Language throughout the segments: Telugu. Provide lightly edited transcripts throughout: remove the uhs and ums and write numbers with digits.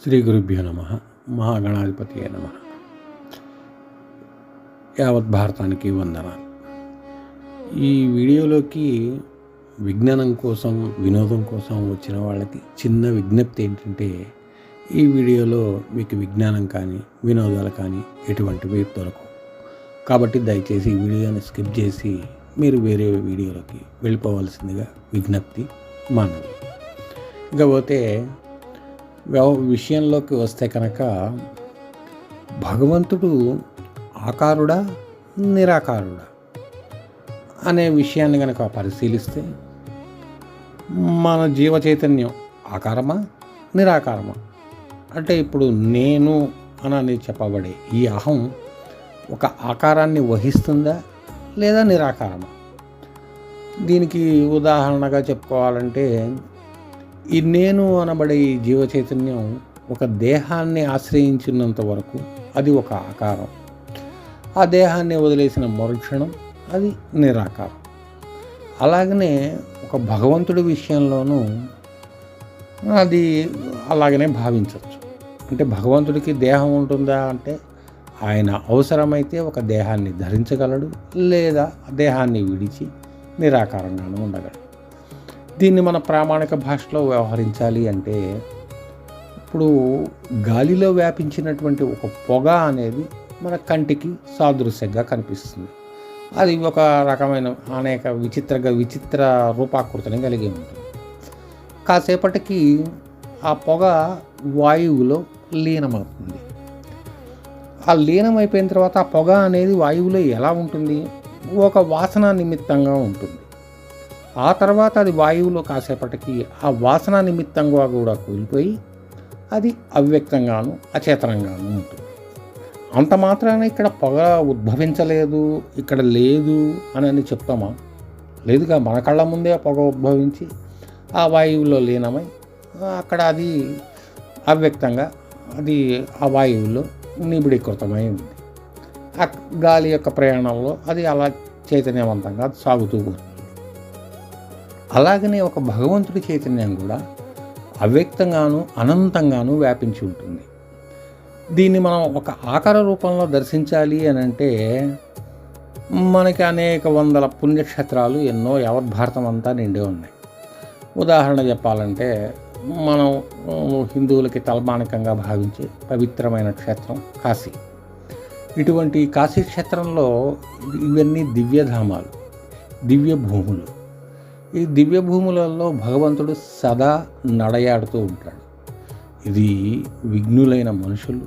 శ్రీ గురుభ్యో నమః. మహాగణాధిపతియే నమః. యావత్ భారతానికి వందనాలు. ఈ వీడియోలోకి విజ్ఞానం కోసం, వినోదం కోసం వచ్చిన వాళ్ళకి చిన్న విజ్ఞప్తి ఏంటంటే, ఈ వీడియోలో మీకు విజ్ఞానం కానీ వినోదాలు కానీ ఎటువంటివి దొరకవు. కాబట్టి దయచేసి ఈ వీడియోని స్కిప్ చేసి మీరు వేరే వీడియోలోకి వెళ్ళిపోవాల్సిందిగా విజ్ఞప్తి మనవి. ఇకపోతే విషయంలోకి వస్తే కనుక, భగవంతుడు ఆకారుడా నిరాకారుడా అనే విషయాన్ని కనుక పరిశీలిస్తే, మన జీవ చైతన్యం ఆకారమా నిరాకారమా అంటే, ఇప్పుడు నేను అని చెప్పబడే ఈ అహం ఒక ఆకారాన్ని వహిస్తుందా లేదా నిరాకారమా? దీనికి ఉదాహరణగా చెప్పుకోవాలంటే, ఈ నేను అనబడే ఈ జీవ చైతన్యం ఒక దేహాన్ని ఆశ్రయించినంత వరకు అది ఒక ఆకారం. ఆ దేహాన్ని వదిలేసిన మరుక్షణం అది నిరాకారం. అలాగనే ఒక భగవంతుడి విషయంలోనూ అది అలాగనే భావించవచ్చు. అంటే భగవంతుడికి దేహం ఉంటుందా అంటే, ఆయన అవసరమైతే ఒక దేహాన్ని ధరించగలడు, లేదా దేహాన్ని విడిచి నిరాకారంగానూ ఉండగలడు. దీన్ని మన ప్రామాణిక భాషలో వ్యవహరించాలి అంటే, ఇప్పుడు గాలిలో వ్యాపించినటువంటి ఒక పొగ అనేది మన కంటికి సాదృశ్యంగా కనిపిస్తుంది. అది ఒక రకమైన అనేక విచిత్ర రూపాకృతిని కలిగి ఉంటుంది. కాసేపటికి ఆ పొగ వాయువులో లీనమవుతుంది. ఆ లీనమైపోయిన తర్వాత ఆ పొగ అనేది వాయువులో ఎలా ఉంటుంది? ఒక వాసన నిమిత్తంగా ఉంటుంది. ఆ తర్వాత అది వాయువులో కాసేపటికి ఆ వాసన నిమిత్తంగా కూడా కూలిపోయి అది అవ్యక్తంగాను అచేతనంగాను ఉంటుంది. అంత మాత్రాన ఇక్కడ పొగ ఉద్భవించలేదు, ఇక్కడ లేదు అని చెప్తామా? లేదుగా. మన కళ్ళ ముందే ఆ పొగ ఉద్భవించి ఆ వాయువులో లీనమై అక్కడ అది అవ్యక్తంగా అది ఆ వాయువులో నిబిడీకృతమై ఉంది. ఆ గాలి యొక్క ప్రయాణంలో అది అలా చైతన్యవంతంగా సాగుతూ ఉంది. అలాగనే ఒక భగవంతుడి చైతన్యం కూడా అవ్యక్తంగాను అనంతంగాను వ్యాపించి ఉంటుంది. దీన్ని మనం ఒక ఆకార రూపంలో దర్శించాలి అని అంటే, మనకి అనేక వందల పుణ్యక్షేత్రాలు ఎన్నో యావత్ భారతం అంతా నిండి ఉన్నాయి. ఉదాహరణ చెప్పాలంటే, మనం హిందువులకి తలమానికంగా భావించే పవిత్రమైన క్షేత్రం కాశీ. ఇటువంటి కాశీ క్షేత్రంలో ఇవన్నీ దివ్యధామాలు, దివ్య భూములు. ఈ దివ్య భూములలో భగవంతుడు సదా నడయాడుతూ ఉంటాడు. ఇది విఘ్నులైన మనుషులు,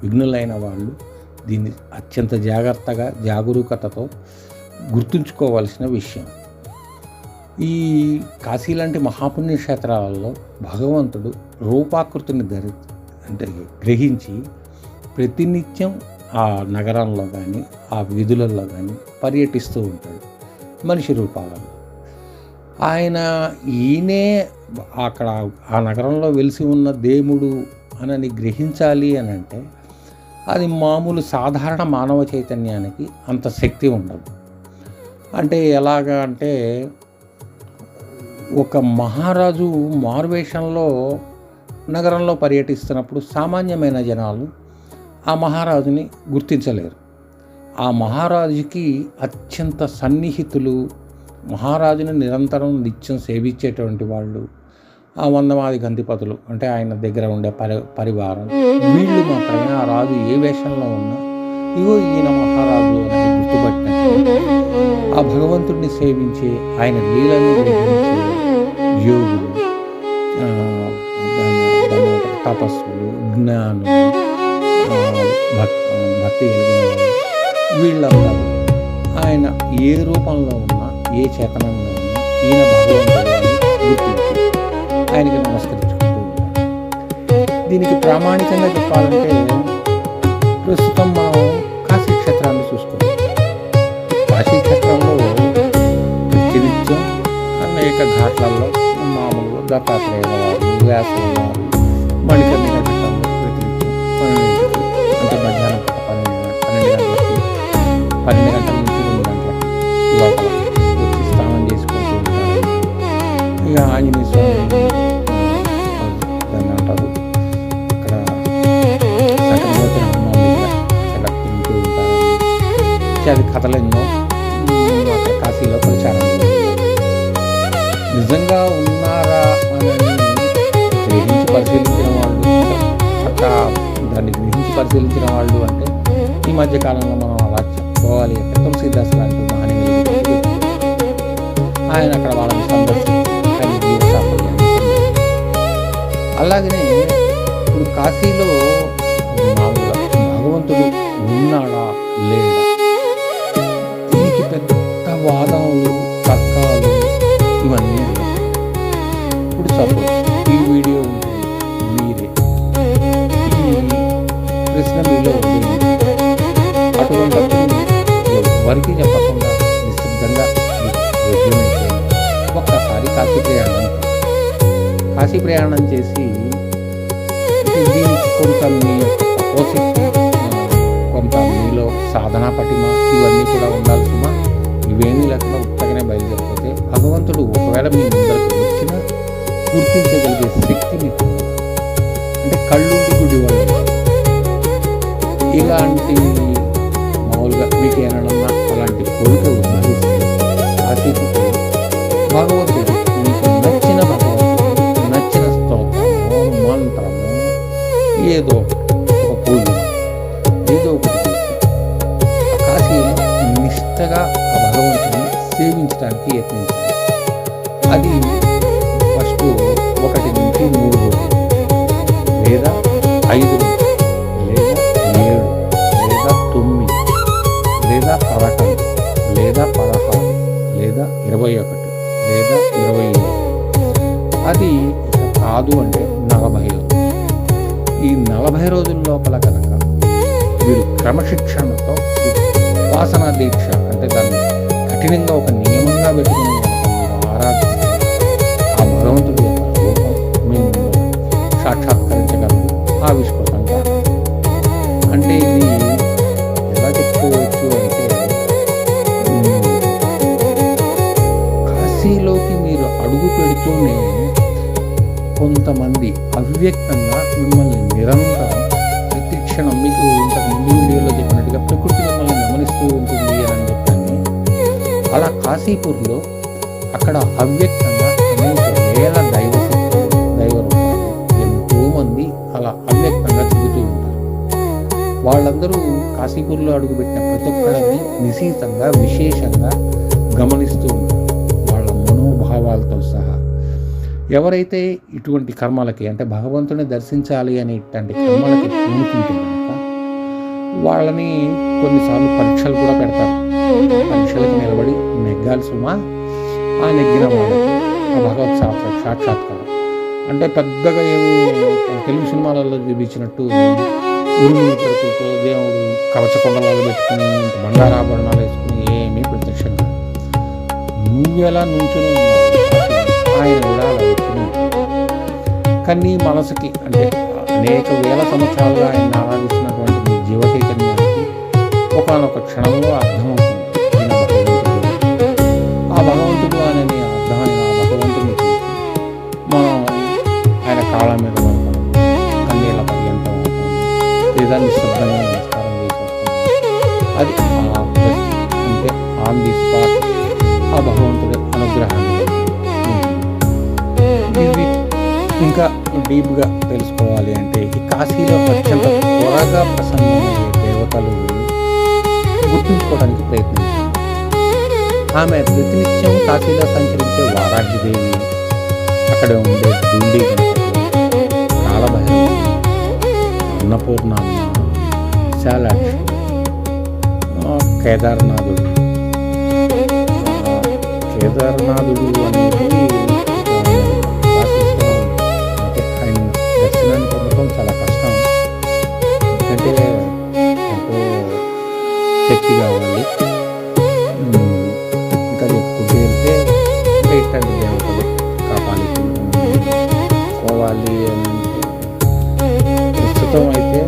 విఘ్నులైన వాళ్ళు దీన్ని అత్యంత జాగ్రత్తగా, జాగరూకతతో గుర్తుంచుకోవాల్సిన విషయం. ఈ కాశీ లాంటి మహాపుణ్యక్షేత్రాలలో భగవంతుడు రూపాకృతిని గ్రహించి ప్రతినిత్యం ఆ నగరంలో కానీ ఆ వీధులలో కానీ పర్యటిస్తూ ఉంటాడు మనిషి రూపాలలో. ఈయనే అక్కడ ఆ నగరంలో వెలిసి ఉన్న దేవుడు అని గ్రహించాలి అని అంటే, అది మామూలు సాధారణ మానవ చైతన్యానికి అంత శక్తి ఉండదు. అంటే ఎలాగా అంటే, ఒక మహారాజు మారువేషంలో నగరంలో పర్యటిస్తున్నప్పుడు సామాన్యమైన జనాలు ఆ మహారాజుని గుర్తించలేరు. ఆ మహారాజుకి అత్యంత సన్నిహితులు, మహారాజుని నిత్యం సేవించేటువంటి వాళ్ళు, ఆ 100 మంది గంతిపతులు అంటే ఆయన దగ్గర ఉండే పరివారం, వీళ్ళు మాత్రమే ఆ రాజు ఏ వేషంలో ఉన్నా ఇగో ఈయన మహారాజు అని గుర్తుపట్టినట్టు ఆ భగవంతుడిని సేవించే, ఆయన లీలను గ్రహించే యోగులు, తపస్సులు, జ్ఞానులు, భక్తి కలిగిన వీళ్ళందరూ ఆయన ఏ రూపంలో ఉన్నా, ఏ చేతనంలో ఉన్నా ఈయన భగవంతుడిని గుర్తించి ఆయనకి నమస్కరించుకుంటూ ఉంటారు. దీనికి ప్రామాణికంగా చెప్పాలంటే, ప్రస్తుతం మనం కాశీ క్షేత్రాన్ని చూసుకోవాలి. కాశీ క్షేత్రంలో ప్రతినిత్యం అనేక ఘాట్లలో మామూలుగా దత్తాత్రేయ వారు, వ్యాసుల వారు, మణికర్ణిక ఘట్టంలో ప్రతినిత్యం 12 అంటే మధ్యాహ్నం 12 గంటల నుంచి 2 గంటలకి లోపల వచ్చి స్నానం చేసుకుంటూ ఉంటారు. ఇక ఆంజనేయ స్వామి ఇత్యాది కథలెన్నో అక్కడ కాశీలో ప్రచారం నిజంగా ఉన్నారా అని గ్రహించి పరిశీలించిన వాళ్ళు, అక్కడ దాన్ని గ్రహించి పరిశీలించిన వాళ్ళు అంటే ఈ మధ్యకాలంలో మనం అలా చెప్పుకోవాలి అంటే తులసీదాస్ లాంటి మహనీయులు ఆయన అక్కడ వాళ్ళని సందర్శించి ఆయన జీవ సాఫల్యాన్ని అలాగనే ఇప్పుడు కాశీలో మామూలుగా భగవంతుడు ఉన్నాడా లేడా దీనికి పెద్ద వాదనలు తర్కాలు ఇవన్నీ ఇప్పుడు సపోజ్ ఈ వీడియో ఉంటుంది మీరే ఈ ప్రశ్న మీలో ఉంది అటువంటిప్పుడు ఎవరికి చెప్పకుండా నిశ్శబ్దంగా ఒక్కసారి కాశీ ప్రయాణం చేసి దీనికి కొంత మీ తపోశక్తి కొంత మీలో సాధనా పటిమ ఇవన్నీ కూడా ఉండాలి సుమా. ఇవేమీ లేకుండా ఉత్తగానే బయలుదేరిపోతే భగవంతుడు ఒకవేళ మీ ముందరకు వచ్చిన గుర్తించగలిగే శక్తి మీకు అంటే కళ్ళుండి గుడి వాళ్ళు ఇలాంటి మామూలుగా మీకు ఏమన్నా అలాంటి కోరిక ఉద్భవిస్తే కాశీకి భగవంతుడు మీకు నచ్చిన భగవంతుడు నచ్చిన స్తోత్రము మంత్రము ఏదో ఒక పూజ ఏదో ఒకటి చేసి కాశీలో నిష్టగా ఆ భగవంతుని సేవించడానికి యత్నించాలి. అది ఫస్ట్ 1 నుంచి 3 రోజులు లేదా 5 రోజులు లేదా 7 లేదా 9 లేదా 11 లేదా 16 లేదా 21 లేదా 27 అది కాదు అంటే 40 రోజులు. ఈ 40 రోజుల లోపల కనుక వీరు క్రమశిక్షణతో ఉపాసనా దీక్ష అంటే దాన్ని కఠినంగా ఒక నియమంగా పెట్టుకుని మీరు ఆరాధిస్తే ఆ భగవంతుడి యొక్క రూపం మీ ముందు సాక్షాత్కరించగలరు ఆవిష్కృతంగా. అంటే ఇది ఎలా చెప్పుకోవచ్చు అంటే కాశీలోకి మీరు అడుగు పెడుతూనే కొంతమంది అవ్యక్తంగా మిమ్మల్ని నిరంతరం ప్రతి క్షణం మీకు ఇంతకు ముందు వీడియోలో చెప్పినట్టుగా ప్రకృతి మిమ్మల్ని గమనిస్తూ ఉంటుంది అని చెప్పండి. అలా కాశీపూర్లో అక్కడ అవ్యక్తంగా అనేక వేల దైవరూపాలు ఎంతోమంది అలా అవ్యక్తంగా తిరుగుతూ ఉంటారు. వాళ్ళందరూ కాశీపూర్లో అడుగుపెట్టిన ప్రతి ఒక్కరిని నిశితంగా విశేషంగా గమనిస్తూ ఉంటారు వాళ్ళ మనోభావాలతో సహా. ఎవరైతే ఇటువంటి కర్మలకి అంటే భగవంతుని దర్శించాలి అని ఇట్లాంటి కర్మలకి పూనుకుంటే కనుక వాళ్ళని కొన్నిసార్లు పరీక్షలు కూడా పెడతారు. పరీక్షలకు నిలబడి నెగ్గాలి సుమా. ఆ నెగ్గిన వాళ్ళకి ఆ భగవత్ సాక్షాత్కారం అంటే పెద్దగా ఏమి తెలుగు సినిమాలలో చూపించినట్టు ఉరుములు పెడుతుంటూ దేవుడు కవచ కొండలాలు పెట్టుకుని బంగారాభరణాలు వేసుకుని ఏమీ ప్రత్యక్షంగా నువ్వెలా నుంచుని ఆయన కూడా అలా వచ్చుని కానీ మనసుకి అంటే అనేక వేల సంవత్సరాలుగా ఆయన ఆరాధిస్తున్నటువంటి మీ జీవ చైతన్యానికి ఒకనొక క్షణంలో అర్థమవుతుంది ఆయన భగవంతుడు. ఆ భగవంతుడు అనే అర్థమైన ఆ భగవంతుడిని చూసి మనం ఆయన కాళ్ళ మీద పడతాం, కన్నీళ్ళ పర్యంతం అవుతాం లేదా నిశ్శబ్దంగా నమస్కారం చేసి వస్తాం. అది అంటే ఆన్ ది స్పాట్ ఆ భగవంతుడి అనుగ్రహాన్ని. ఇది ఇంకా డీప్గా తెలుసుకోవాలి అంటే ఈ కాశీలో అత్యంత త్వరగా ప్రసన్నమయ్యే దేవతలు గుర్తుంచుకోవడానికి ప్రయత్నించారు. ఆమె ప్రతినిత్యం కాశీలో సంచరించే వారాహిదేవి, అక్కడ ఉండే దుండి గణపతి, కాలభైరవుడు, అన్నపూర్ణమ్మ, విశాలాక్షి, కేదార్నాథుడు అనేది ఆయన దర్శనాన్ని పొందడం చాలా కష్టం. ఎందుకంటే ఎంతో శక్తి కావాలి. ఇంకా చెప్పుకుంటూ వెళ్తే ఇట్లాంటి దేవతలు కాపాడుకోవాలి అని అంటే ప్రస్తుతం అయితే